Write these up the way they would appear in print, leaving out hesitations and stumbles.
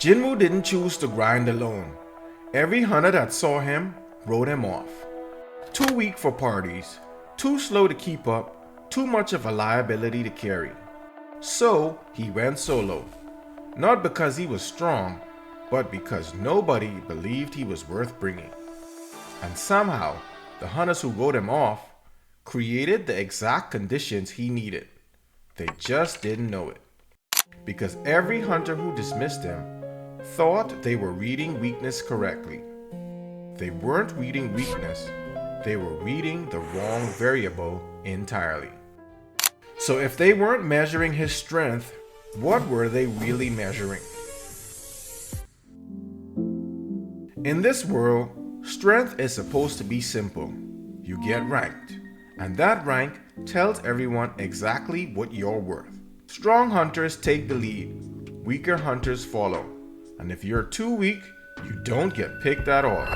Jinwoo didn't choose to grind alone. Every hunter that saw him wrote him off. Too weak for parties, too slow to keep up, too much of a liability to carry. So he went solo. Not because he was strong, but because nobody believed he was worth bringing. And somehow, the hunters who wrote him off created the exact conditions he needed. They just didn't know it. Because every hunter who dismissed him thought they were reading weakness correctly. They weren't reading weakness, they were reading the wrong variable entirely. So if they weren't measuring his strength, what were they really measuring? In this world, strength is supposed to be simple. You get ranked, and that rank tells everyone exactly what you're worth. Strong hunters take the lead, weaker hunters follow, and if you're too weak, you don't get picked at all.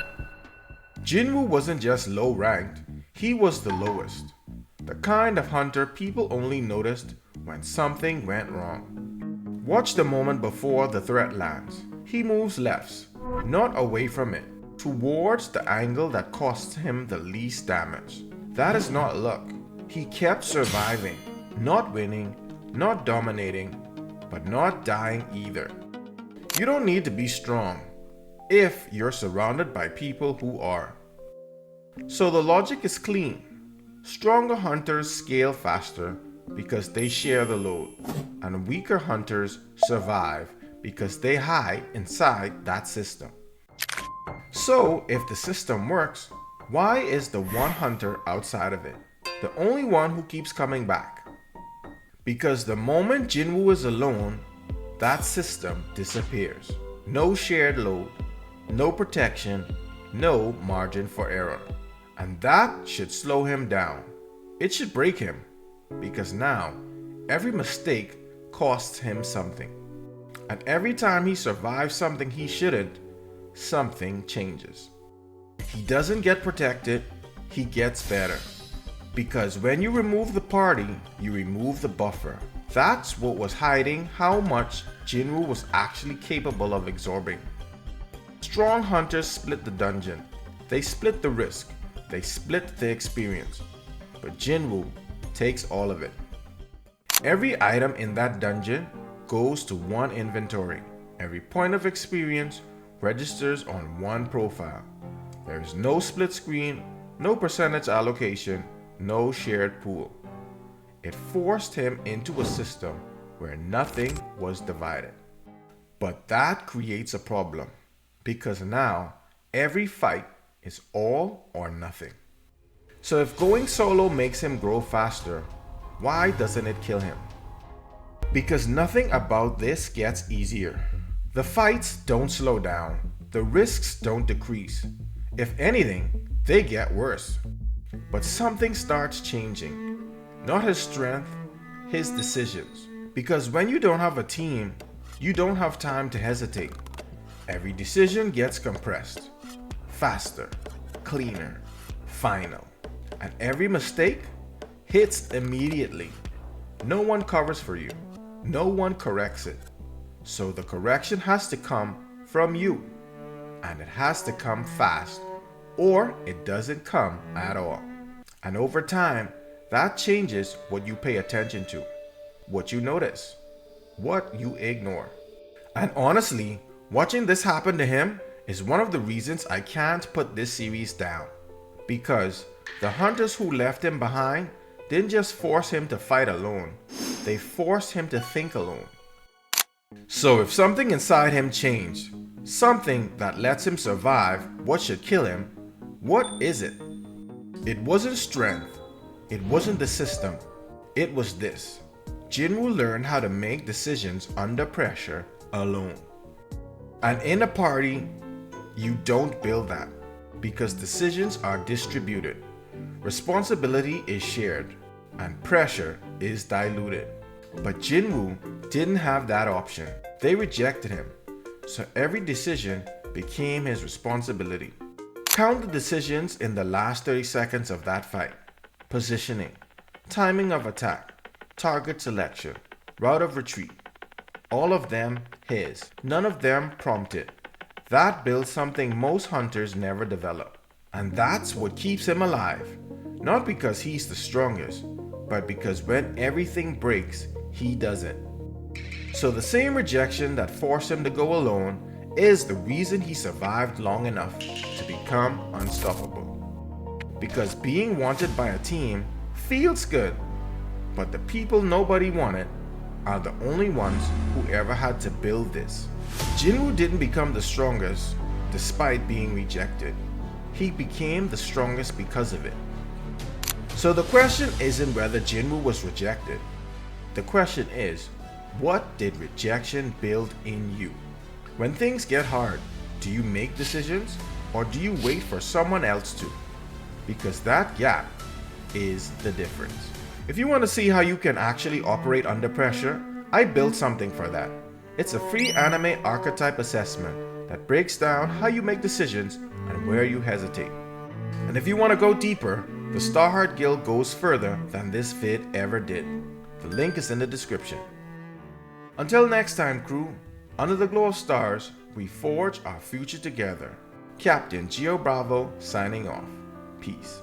Jinwoo wasn't just low ranked, he was the lowest. The kind of hunter people only noticed when something went wrong. Watch the moment before the threat lands. He moves lefts, not away from it, towards the angle that costs him the least damage. That is not luck. He kept surviving, not winning, not dominating, but not dying either. You don't need to be strong if you're surrounded by people who are. So the logic is clean. Stronger hunters scale faster because they share the load, and weaker hunters survive because they hide inside that system. So if the system works, why is the one hunter outside of it the only one who keeps coming back? Because the moment Jinwoo is alone, that system disappears. No shared load, no protection, no margin for error. And that should slow him down. It should break him, because now every mistake costs him something. And every time he survives something he shouldn't, something changes. He doesn't get protected, he gets better. Because when you remove the party, you remove the buffer. That's what was hiding how much Jinwoo was actually capable of absorbing. Strong hunters split the dungeon. They split the risk. They split the experience. But Jinwoo takes all of it. Every item in that dungeon goes to one inventory. Every point of experience registers on one profile. There is no split screen, no percentage allocation, no shared pool. It forced him into a system where nothing was divided. But that creates a problem, because now every fight is all or nothing. So if going solo makes him grow faster, why doesn't it kill him? Because nothing about this gets easier. The fights don't slow down. The risks don't decrease. If anything, they get worse. But something starts changing. Not his strength, his decisions. Because when you don't have a team, you don't have time to hesitate. Every decision gets compressed. Faster, cleaner, final. And every mistake hits immediately. No one covers for you. No one corrects it. So the correction has to come from you. And it has to come fast, or it doesn't come at all. And over time, that changes what you pay attention to, what you notice, what you ignore. And honestly, watching this happen to him is one of the reasons I can't put this series down. Because the hunters who left him behind didn't just force him to fight alone, they forced him to think alone. So if something inside him changed, something that lets him survive what should kill him, what is it? It wasn't strength, it wasn't the system, it was this. Jinwoo learned how to make decisions under pressure alone. And in a party, you don't build that, because decisions are distributed, responsibility is shared, and pressure is diluted. But Jinwoo didn't have that option. They rejected him, so every decision became his responsibility. Count the decisions in the last 30 seconds of that fight. Positioning, timing of attack, target selection, route of retreat. All of them his. None of them prompted. That builds something most hunters never develop. And that's what keeps him alive. Not because he's the strongest, but because when everything breaks, he doesn't. So the same rejection that forced him to go alone is the reason he survived long enough to become unstoppable. Because being wanted by a team feels good, but the people nobody wanted are the only ones who ever had to build this. Jinwoo didn't become the strongest despite being rejected. He became the strongest because of it. So the question isn't whether Jinwoo was rejected. The question is, what did rejection build in you? When things get hard, do you make decisions or do you wait for someone else to? Because that gap is the difference. If you want to see how you can actually operate under pressure, I built something for that. It's a free anime archetype assessment that breaks down how you make decisions and where you hesitate. And if you want to go deeper, the Starheart Guild goes further than this vid ever did. The link is in the description. Until next time, crew, under the glow of stars, we forge our future together. Captain Geo Bravo signing off. Peace.